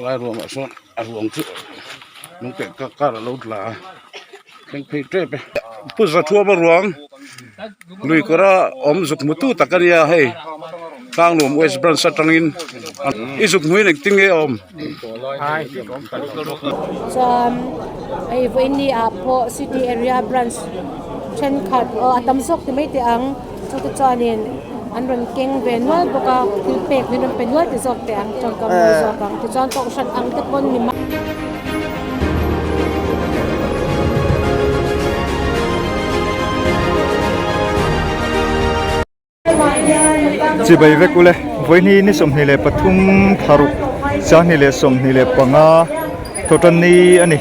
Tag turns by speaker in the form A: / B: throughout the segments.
A: ลายรวมส่วนรวมที่นุ่งเป็ดก็ละลุดละเป็นเพลเทปผู้จะทั่วมารวมลุยก็ระอมจุกมุตุตะกันยาให้ทางหลวงเวสบรันสัตรินอีจุกนุ่ยหนึ่งติ้งเออม
B: จอมไอ้วันนี้พอซิตี้แอเรียบรันช์เช่นขัดตั้มซอกที่ไม่ตีอังจุดจอนินอันรันเก่งเป็นว่าปกติคือเป็กนี่มันเป็นว่าที่ซอกแต่อังจนกำลังซอกอังที่จอนตกชัดอังตะปนนี่มา
C: จีบไปเวกุเลยวันนี้นี่สมนี่เลยปฐุมทารุจานนี่เลยสมนี่เลยปังอาทตันนี้อันนี้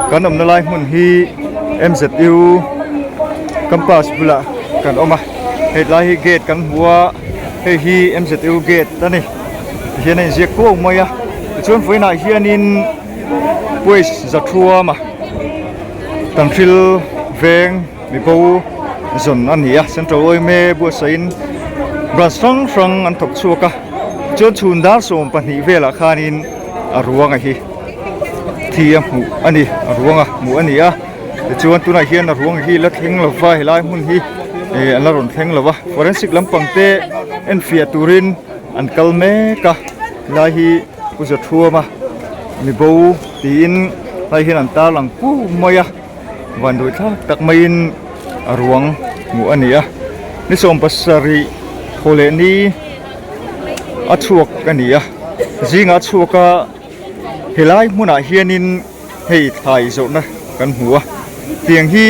C: การอมนลายหุ่นฮีHZUกัมปัสบุละกันออกมาเหตุไรเกตกันหัวเฮีHZUเกตนั่นนี่เฮียนี่เสียกู้มาอ่ะชวนฝืนหน่อยเฮียนินป่วยจะทัวมาตั้งฟิลเวงมีปูจนอันนี้อ่ะเซ็นทรัลโอเมบัวสินบรัสฟังอันทบชัวกะจนชุนดาสมปนิเวลาคานินอรวงไอฮีที่หมู่อันนี้อรวงอ่ะหมู่อันนี้อ่ะจวนตัวไหนเฮียนอรวงฮีแล้วทิ้งเราไฟไล่หุ่นฮีอันละรุ่นทิ้งเราวะฟอเรนซิกลำปังเตเอ็นฟิอาตูรินอันกัลเมกะไล่ฮีกุจะทัวมามีบูตีนไล่ฮีนันตาหลังกู้มายะวันโดยท่าตักมินอรวงหมู่อันนี้อ่ะนิสมปัสสรีโคเลนีอัชวกกันนี่อะจิงอัชวกะเฮลัยมุนาเฮียนินเฮไทยโซนะกันหัวเตียงฮี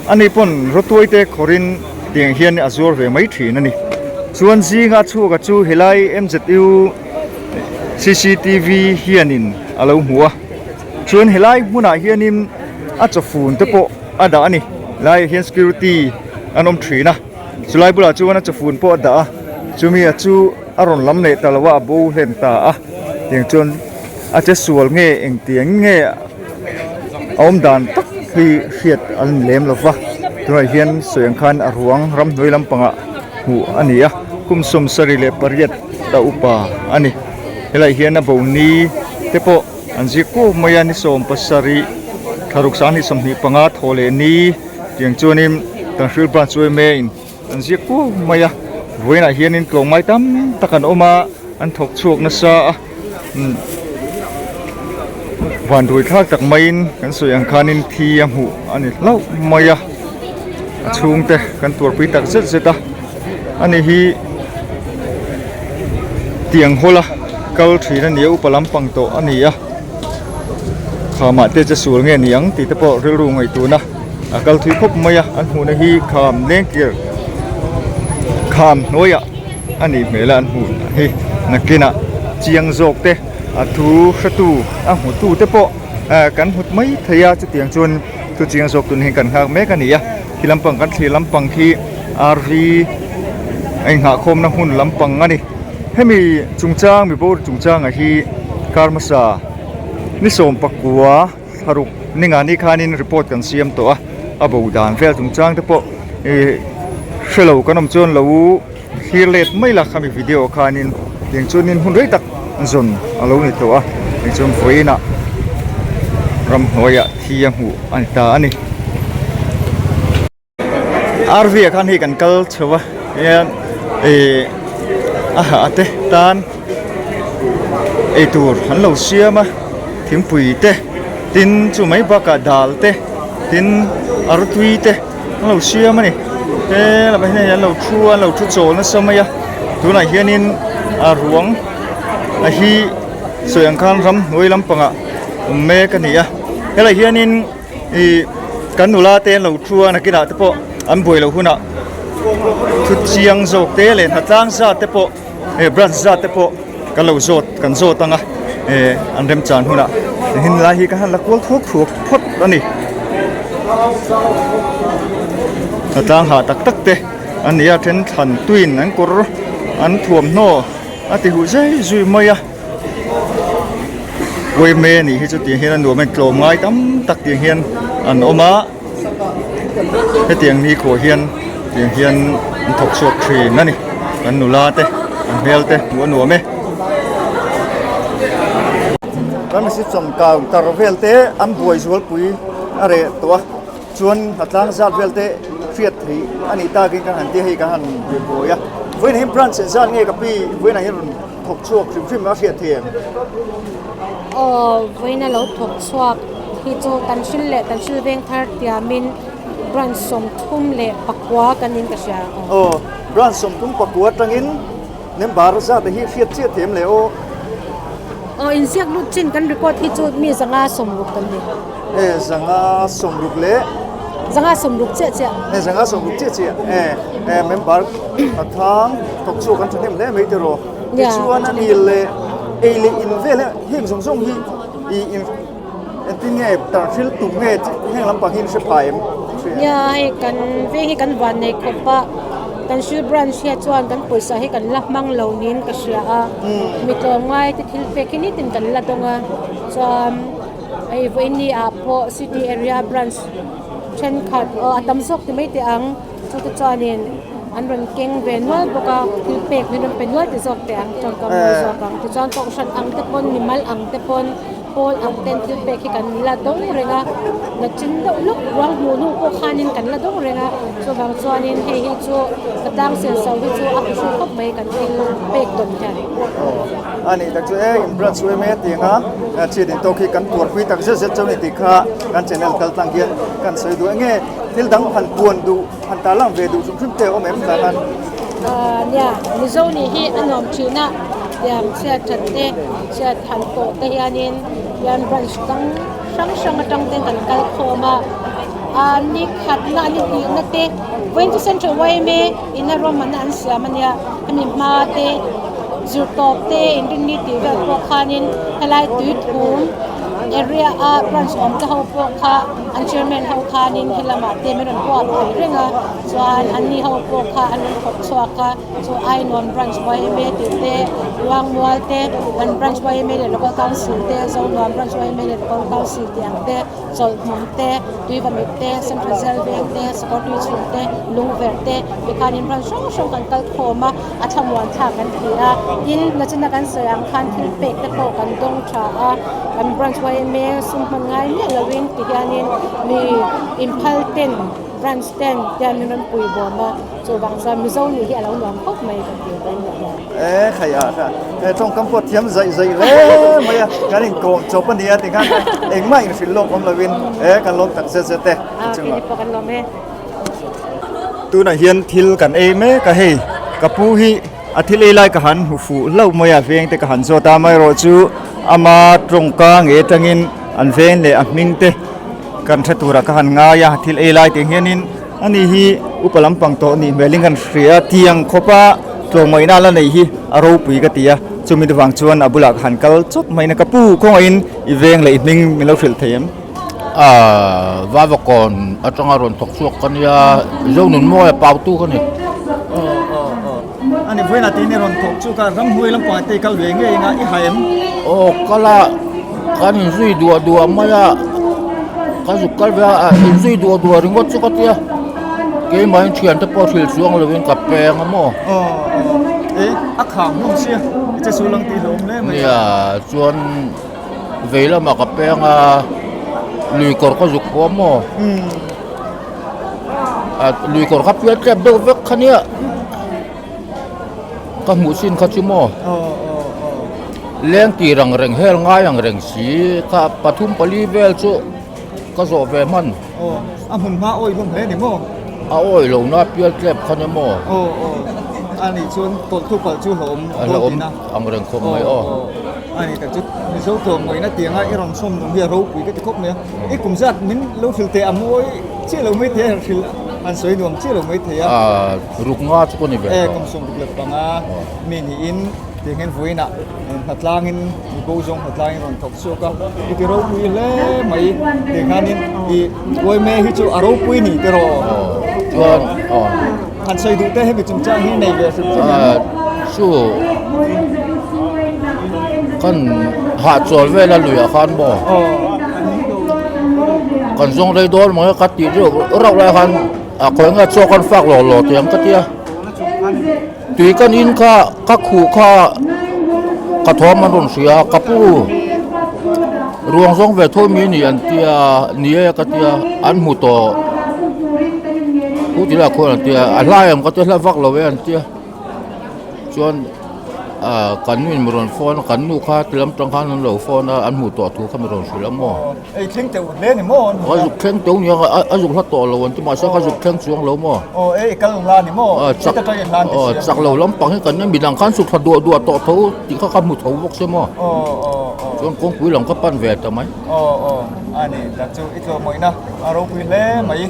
C: อันนี้ปนรถตัวเตะคอรินเตียงเฮียนอัจฉริยะไม่ถีนั่นนี่ส่วนจิงอัชวกะจูเฮลัยMZU CCTV เฮียนินอะไรหัวส่วนเฮลัยมุนาเฮียนินอัจฉฟูนเตปออันดานี่ไลเฮียน security อันอมถีนะสุดท้ายบุรุษจูวันจะฟูนปอดาจูมีจูอารมณ์ล้ำเนตแต่ละว่าบูเห็นตาอย่างจนอาจจะสวลเงี้ยเองเตียงเงี้ยอมดานตักที่เขียดอันเล่มหรอวะตัวเฮียนเสียงคันอรวงรำด้วยลำปังอ่ะหูอันนี้คุมสมสรีเลปริยัตตาอุปาอันนี้เฮลัยเฮียนบ่าวนี้เทปอันจิกูมายานิสมปัสรีทารุกสานิสมนิปังอาทโลเลนี้อย่างจนิมตั้งฟิลปราช่วยเมย์อันเสียกู้มาอ่ะเวน่าเฮียนินกลงไม้ตั้มตะกันออกมาอันถกชวกนัสซาวันดูท่าจากไม้กันสวยอังคานินทียมหูอันนี้เล่ามาอ่ะชุงเตะกันตัวปีตักเสร็จเสร็จอันนี้ฮีเตียงโหละเกาถีนั่นเดียวอุปลัมปังโตอันนี้อ่ะข้ามาเตจะสวยเงี้ยเนียงตีตะโปเรื่องไงตัวนะกัลทุยพบมาอ่ะอันหูนฮีขามเลี้ยงเกี่ยวขามน้อยอ่ะอันนี้เมลันหูฮีนักกินอ่ะเจียงโจกเตะทูขตูหูตูเตปอกันหุดไม่ทยาจะเตียงจนตัวเจียงโจกตัวนี้กันหากแม้กันนี่อ่ะที่ลำปังกันที่ลำปังที่RVไอหาคมนักหุ่นลำปังอันนี้ให้มีจุงจ้างมีโบจุงจ้างอ่ะที่การมาซานิสมปักกัวฮารุนี่งานนี้คานินรีพอร์ตกันเสียมตัวบูดานเฟลจุงจ้างเตปเชลล์กันน้ำจนเราฮีเลตไม่ละคำวิดีโอคานินอย่างจนนินหุ่นด้วยตักจนเราเนี่ยตัวอย่างจนฝืนอ่ะรำหัวยะที่ยหูอันตาอันนี้RVคันที่กันกัลเชวะเนี่ยเตตานตัวหันเราเสียมาทิ้งปุ๋ยเตตินจุไม่ปากกาดัลเตตินอรุตุยเตเราเชื่อมันนี่เราไปเนี่ยเราชัวเราชุดโจนั่นสมัยตัวไหนเฮียนินหลวงฮีสวยอังคารรำหน่วยลำปังอ่ะเมกันนี่อะไรเฮียนินกันหนูลาเตเราชัวนักกีฬาเตปอันบ่อยเราหุ่นอ่ะชุดเชียงโจเตเลยถ้าจ้างซาเตปบรัสซาเตปกันเราโจกันโจตั้งอันเริ่มจานหุ่นอ่ะเห็นลายฮีกันละกวลทุกทุกพดอันนี้ต่างหาตักตักเตอันนี้เทนทันตุยนั่นก็อันถ่วมโนอันที่หัวใจจุยมาอ่ะเวเมนี่ที่จะเตียงเฮียนหนูมันกลมง่ายตั้มตักเตียงเฮียนอันออกมาให้เตียงนี้ขวเฮียนเตียงเฮียนถกสวดทรีนั่นนี่อันหนูลาเตอันเฮลเตหัวหนูไหม ก็มีสิทธิ์สมกาวตารเวลเตอันบวยสวลปุยอะไรตัวชวนหัดล้างซาดเวลเตเฟียดที่อันนี้ตากินกันหันที่ให้กันหันบวยอะเว้นให้บรันเซนซานเงี้ยกับพี่เว้นให้รุ่นถกชั่วคริมมาเฟียดเทียม
B: เว้นให้เราถกชั่วที่โจตันชิลเละตันชิลเวงทาร์ติอามินบรันสมทุ่มเละปักวากันนินกษา
C: บรันสมทุ่มปักวาตั้งอินเนมบาร์ซาแต่ฮีเฟียดเชียเทียมเลย
B: อินเสียกลุดจินกันรีพอร์ตที่จุดมีสังอาสมรุกกันเลย
C: สังอาสมรุกเละ
B: สังอาสมรุกเจ๊
C: สังอาสมรุกเจ๊เมมบาร์ทางตกสู้กันทุกเนมเละไม่ติโรที่ชวนนั่นเละเอลิอินเวลหิงส่งฮีอินที่เงี้ยตาฟิลตุเงี้ยแห่งลำปางหินสปาย
B: ให้กันเวให้กันวันในคบปะกันชื่อบรันเชียจวนกันปุ๋ยสาให้กันลักมังเหล่านี้ก็เชียมีตัวง่ายที่ทิลเปกินิตินกันละตรงจอมไอ้เวนี่พอซิตี้แอเรียบรันเช่นขัดตั้มซอกที่ไม่ตีอังจุดจอนี่อันรันเก่งเวนวลบอกว่าทิลเปกนี่มันเป็นวลที่ซอกแต่อังจนกำลังซอกอังที่จอนตกชันอังเตปนนิมัลอังเตปนโพลอังเตนทิลเปกกันละตรงเรงะนัดจินดาลุกวางหูนูโคขานินกันละตรงเรงะส่วนบางส่วนนี่ให้ฮิจูกระดังเสียงสาวฮิจูอักชูเข้าไปกันทิลเปกต้นกัน
C: อันนี้ตั้งใจอิมบรันช่วยเมตีงะชีดินโตคีกันตรวจคุยตั้งใจเสร็จเจ้าหน้าที่ข้ากันเชนเนลกัลตังเกียนกันสวยดูเงี้ยทิลดังพันกวนดูพันตาลังเวดูสุขุมเตอเมมกัน
B: เนี่ยมิโซนี่ฮีอันนอมชีนะอย่างเสียจัดเตเสียทันโตเตยานินยันบรันตั้งช่างตั้งเต็งกันกัลโคมาอันนี้ขัดนะอันนี้ดีนะเตเว้นที่เซนทรัลไวเมอินารมันอันเสียมันเนี่ยอันนี้มาเตจูตอบเตอินดินิตีเวลพวกขานินทลายตุยทุ่มเอเรียบรันชอมจะเขาพวกขาอันเชอร์แมนเขาขานินเฮลามาเตไม่รันพวกเรื่องส่วนอันนี้เขาพวกขาอันนั้นเขาชัวขาส่วนไอ้นอนบรันชไวเมติเตวางมัวเตอันบรันชไวเมเดลก็การสื่อเตส่วนนอนบรันชไวเมเดลก็การสื่อเตียงเตส่วนมุมเตตุยวันเตเซนทรัลเซลเวงเตสปอร์ตวิชุนเตลุงเวร์เตเบคานินบรันช่องกันกัลโคมาอัฐมวันทากันทีอินนัชนักันเสียงคันทิลเปกตะโกกันดงชากันบรันชไวเมสุมมันง่ายเนี่ยละวินที่ยานินมีอิมพัลเทนบรันสเตนยานินปุยบอมาส่วนบางส่วนมิโซนี่ที่เราหลงพบไม่กันเดียวกัน
C: เนี่ยขยะค่ะตรงกำปดเทียมใจเลยไม่อะการอินโกงจบปัญญาติงานเองไม่ฟิลโลกผมละวินกันลงตัดเสร็จเตะ
B: จังหวะปกันลงไหม
C: ตัวน่ะเฮียนทิลกันเองไหมก็ให้กับผู้ที่อาทิตย์ไล่กันหันหูฟูเล่าไม่อยากเวียงแต่กันหันโซตาไม่รอจูอามาตรงกลางตังอินอันเวียนเลยมิงเตกันทัตุระกันหันง่ายอาทิตย์ไล่แต่เฮียนินอันนี้ฮีอุปลัมปังโตนี่เวลิงกันเสียเทียงคบะตรงไม่น่าละนี่ฮีอารมณ์ปีกติยาจุมิดวังชวนอบุลักหันกัลจบไม่นักปูคงอินอีเวียงเลยมิงมิลฟิลเทียม
A: ว่าว่าก่อนอาจารย์รอนตกสวกกันยาเจ้าหนุนมวยเป่าตู้กันนี่
C: อันนี้เวลาที่นี่รอนตกสวกกันรำห้วยลำปางตีเกาหลีเงี้ยงอีหายม
A: ก็ละกันซุยดัวมาyaกันสุกกันว่าซุยดัวริงวัดสุกติยาเกย์มันเชียนตะปอทิลสวงเลยเป็นกับแปงมั้ง
C: อักขามน้องเชียจะสู้ลังตีลมเลยมั้ย
A: เนี่ยส่วนเวลามากับแปงลุยกอร์ก็จุกหัวหม้อลุยกอร์ครับเพื่อนแกเบลเวกคันเนี้ยก็หมูสินคัชิโม่เลี้ยงตีรังเร่งเฮลง่ายอย่างเร่งสีกับปทุมปลีเวลจุก็โซเวมัน
C: หุ่นมาโอ้ยผมเห็นนี่โม่
A: โอ้ยลงน้าเพื่อนแกคันเนี้ยโม่
C: อันนี้ชวนต้นทุกข์ชูหลม
A: นะอังเร่งคงไม่
C: อันนี้แต่จุดมีโซ่ตัวเหมือนนักเตียงไอ้รอนส้มตรงเฮียรู้ปีก็จะครบเนี่ยไอ้กลุ่มสัตว์มิ้นรู้ฟิลเตอร์มวยเชื่อเราไม่เทียฟิลอันสวยดวงเชื่อเราไม่เทีย
A: รุกงาทุกคนนี่แบบ
C: กลุ่มส่งรุกเล็บปังมีนี่อินเตียงเห็นฝุ่นน่ะหัดลางอินมีโบจงหัดลางอินรอนทบโซ่ก็อีที่รู้ปีเล่ไม่เตียงนั้นอีโวยเมย์ที่จูอารู้ปีนี่ที่รอ
A: จวน
C: หันใส่ดูเต้ให้ไปจุ่มจ้างให้ในเวอร์สุด
A: สู้กันหาจอดเวลาหลุยคันบ่กันส่งได้โดนมั้งกัดตีเรื่องเราเลยคันคนงั้นโซ่กันฝากหล่อเตียงกัดเตี้ยตีกันอินข้าขู่ข้ากระทอมมันโดนเสียกระปู
D: ruang song ve thoi mi ni an tia nie ka tia an mu to ku ti la ko an tia a lai am ka te la vak lo ve an tia chuan kan min mron phone kan nu kha tilam tang khan lo phone an mu to thu kha mron sula mo
C: ei thing te le ni mo
D: a ju kheng tong ni a ju la to lo an ti ma sa kha ju kheng chuang lo mo
C: ei kal la ni mo
D: chak
C: ta ta lan
D: chak lo lam pang kan mi dang khan su tha do to tho ti kha mu tho bok se mo chuan kong pui long ka pan ve ta mai
C: ani ta chu I to moi na aro pui le mai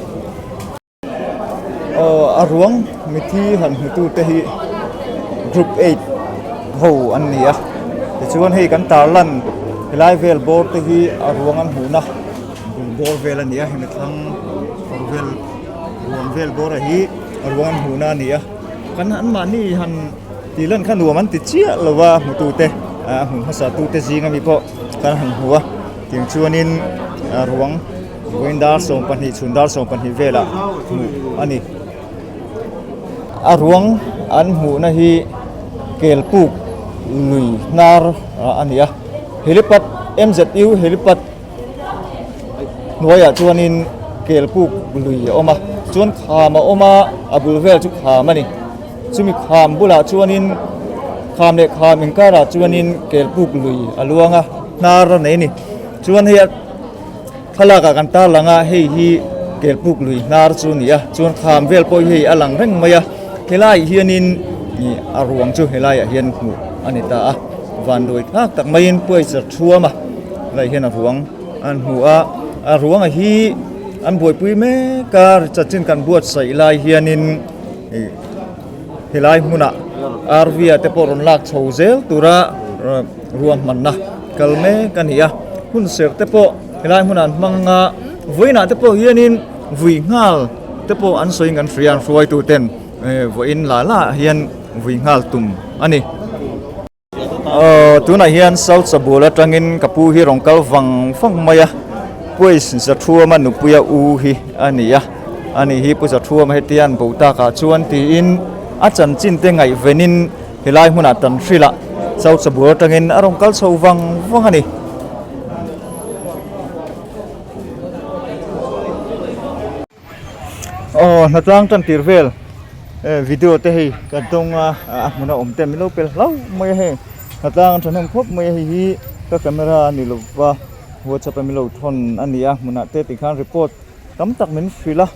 C: arwang mi thi han hu tu te hi group 8 ho an nia te chuan hei kan tar lan helai vel bor te hi arwang an hu na bor vel an nia hi thlang vel ruam vel bor a hi arwang an hu na nia kan an ma ni han ti lan khan ruam an ti chia lawa mu tu te hun hasa tu te zinga mi po kan han huwa ting chuanin arwang goindar som pan hi chundar som pan hi vela mu ani arwang an hu na hi kelpuk lui nar ania helipat H.Zaṭhu helipat hmuaiah chuanin kelpuk lui oma chuan khama oma abul vel chu khama ni chumi kham bula chuanin kham le kham inkara chuanin kelpuk lui aluanga nar nei ni chuan hi thalaka kan ta langa hei hi kelpuk lui nar chu nia chuan kham vel poi hei alang reng maya helai hianin ni arwang chu helai a hian hmu anita a van doi thak tak main poi H.Zaṭhuama lai hian arwang an hmu a arwang a hi an boi pui me kar chachin kan buat sai lai hianin helai hmuna arvia te poron lak chhozel tura ruam manna kalme kan hi a hun ser te po helai hmunan manga voina te po hianin vui ngal te po an soi ngan frian ruai tu ten voin la hian vui ngal tum ani tuna hian south sabula tangin kapu hi rongkal wang maya puis H.Zaṭhuama nupuya u hi ania ani hi pu H.Zaṭhuama hetian bota ka chuan ti in a chan chin te ngai venin helai hmuna tan hrila south sabula tangin a rongkal chho wang ani na tlang tan tirvel video te hi kan tong muna omte milo pel lau mai he na tlang thanem khop mai hi ka camera ni lova WhatsApp milo thon ania muna te ti khan report tam tak min frila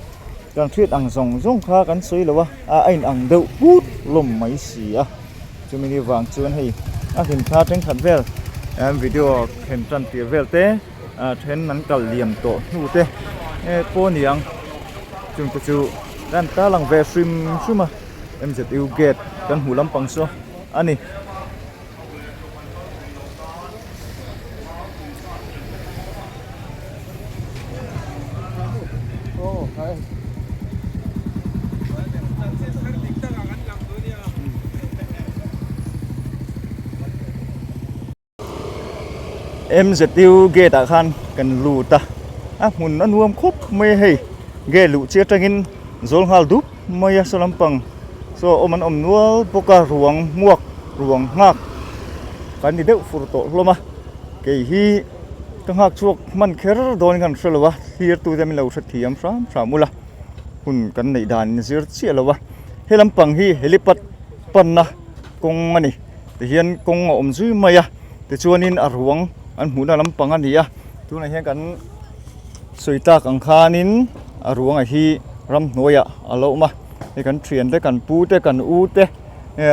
C: kan thriat ang zong kha kan soi lawa ain ang deuh put lom mai si a chumini wang chuan hei a hin tha teng khat vel video khen tan tirvel te then nan kal liam to nu te po niang chung chu dan ta lang ve stream suma H.Zaṭhu gate kan hulam pangso ani H.Zaṭhu gate ta khan kan lu ta mun an nuam khop me hei ge lu chia tangin zol hal dup maya solampang so oman nual poka ruang muak ruang ngak kan ni deuh fur to hloma ke hi tangak chuak man kher don kan hrelowa hlir tu dem lo thiam mula hun kan nei dan zir chia lowa helampang hi helipat panna kong ani te hian kong zui maya te chuanin arwang an hmuna lampang ania tuna hian kan soita kang khanin arwang a hi ramhnuaiah alo ma he kan thian te kan pu te kan u te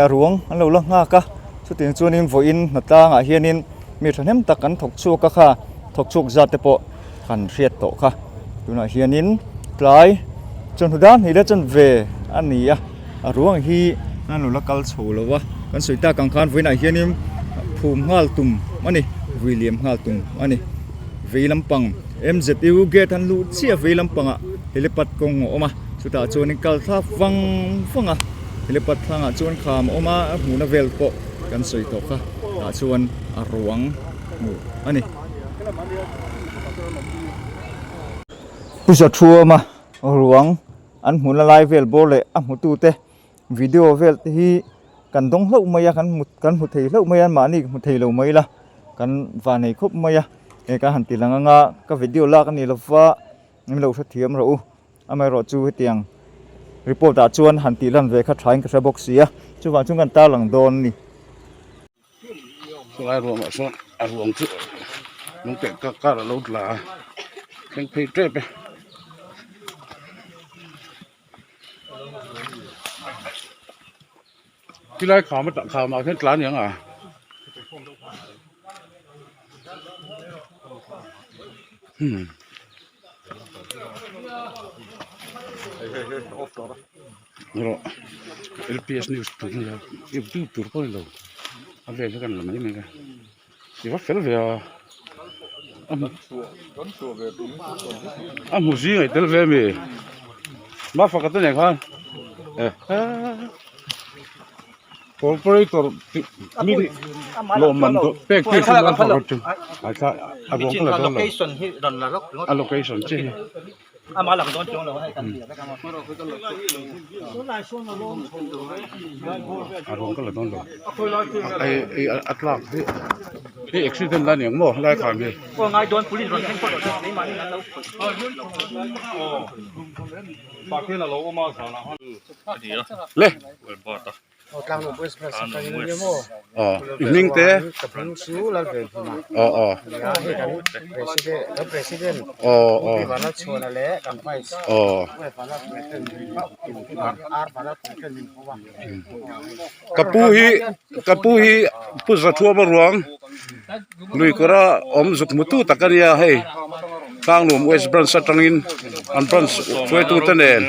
C: arwang an lo la nga ka chutin chuanin voin na tanga hianin mi thanem tak kan thok chu ka kha thok chuk zat te po kan riat to kha tuna hianin tlai chon hudan hi le chon ve ania arwang hi an lo la kal chho lowa kan soita kang khan voina hianin phum ngal tum ani William ngal tum ani veilampang H.Zaṭhu gate han lu chia veilampanga helipat kong oma chuta chuanin kal tha wanga helipat thanga chuan kham oma hmuna vel po kan soi to kha ta chuan arwang mu ani H.Zaṭhuama ruang an hmuna lai vel bole a hmutu te video vel te hi kan dong hlo maya kan hmu thei hlo maya ma ni hmu thei lo mai la kan va nei khop maya ka han ti langa nga ka video la ka ni lova mi lo tha thiam ro amai ro chu tiang report a chuan han ti lan ve kha thain ka box sia chu wa chung kan ta lang don ni
A: lai ruộng mà son ruộng chứ nông tệ các là lâu là khen phê trễ pe cái lai khảo mà tặng khảo mà khen lá nhỉ à rồi LPS news tụi nó yêu tụi nó lâu anh về cho cần làm mấy mình cái thì bắt phải về hmuh gì vậy tới về mình bắt phải cái tên này không operator mi lo man do pek pek sin lan fa chu ai sa abong ko la
E: location hi don la rok
A: allocation chi
E: ama lang don chong lo hai kan dia ka ma
A: abong ko la don lo ai atlak hi accident lan yang mo lai kham hi
E: ko ngai don police ron ken ko do ni ma ni nan lo
C: ba ke la lo ma sa na
A: le
F: tlang no pues press ka ni mo
A: evening te
F: kapung su la ve ma ya he kan president di bana chona le kan pai we bana ar bana ken min ko wa
A: kapu hi H.Zaṭhuama ruang lui kora zuk mutu takania hei kang lum west branch satangin an branch choi tu tanen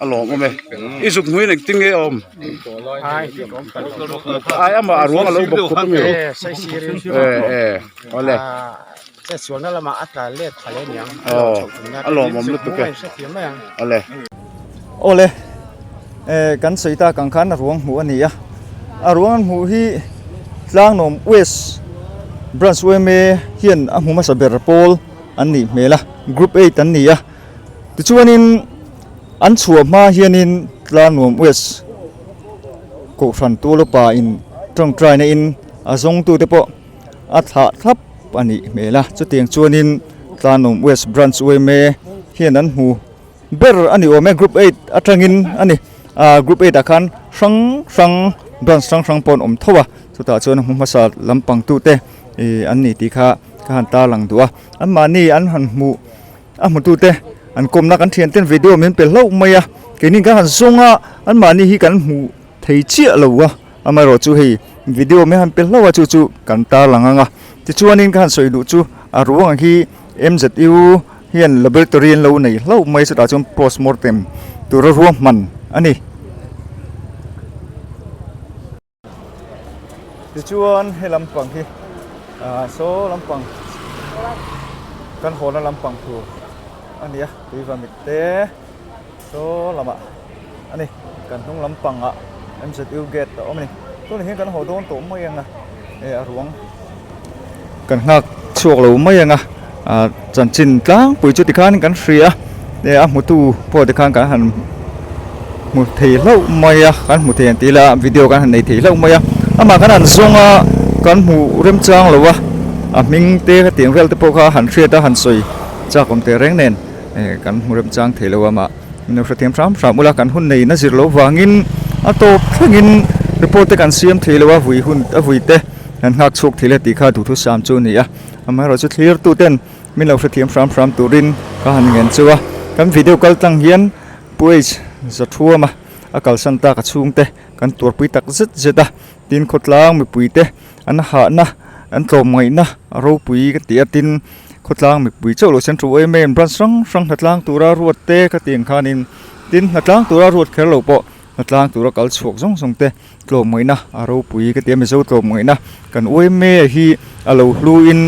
A: alo me izuk nui nek ting e ai ama arwang alo bok khup mi
F: sai siri
A: ole
F: se suana la ma ata le khale niang
A: alo mom lu tu ke
C: ole kan seita kan khan ruang hmu ani ya ruang hmu hi tlang nom west branch me hian a hmu ma saber pol an ni mela group 8 an ni ya ti chuanin an chhuwa ma hianin tlang nom west ko than tu lo pa in tong trai na in a zong tu te po a tha thap ani mela chu tiang chuanin tlang nom west branch me hian an hmu ber ani ome group 8 atangin ani group 8 akan sang branch sang pon thowa chuta chuan hmu masa lampang tu te an ni ti kha han ta lang duwa an ma ni an han hmu a hmu tu te an komna kan thian ten video min pe lo maya kenin ka han zonga an ma ni hi kan hmu thei chia lo wa ama ro chu hei video me han pe lo wa chu kan ta langanga ti chuanin kan soi du chu a ruang hi MZU hian laboratory lo nei lo mai chuta chum postmortem tu ro ruam man ani ti chuan he lampang hi so lampang kan hona lampang thu ani ya tuiva mitte so lama ani kan tung lampang a MZU gate to omni to ni kan ho don to mai anga ruang kan ngak chuak lo mai anga chan chin tlang pui chu ti khan kan hria a hmu tu po ti khan kan han mu thei lo mai a kan mu thei an ti la video kan han nei thei lo mai a ama kan an zonga kan hmu rem chang lo wa ming te ka tiang vel te po kha han hria ta han soi cha kom te reng nen kan hmu rem chang thei lo ama no hrathiam ram ula kan hun nei na zir lo wangin a top thangin report te kan siam thei lo wa vui hun a vui te han ngak chuk thile ti kha du thu sam chu ni a ama ro chu clear tu ten min lo hrathiam ram turin ka han ngen chuwa kan video kal tang hian H.Zaṭhuama a kal san ta ka chung te kan tur pui tak zeta tin khotlang mi pui te an ha na an tlom ngai na ro pui ka ti atin khotlang mi pui cholo sen tru em branch sang hatlang tura ruat te ka tiang khanin tin hatlang tura ruat kher lo po hatlang tura kal chhuak zong te tlom ngai na ro pui ka ti mi zo tlom ngai na kan me hi alo hlu in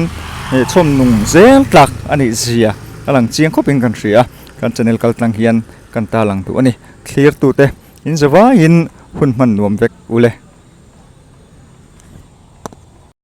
C: chom nung zel tlak ani zia alang chiang khopin kan ria kan channel kal tlang hian kan ta lang tu ani clear tu te in zawa in hun man nuam vek ule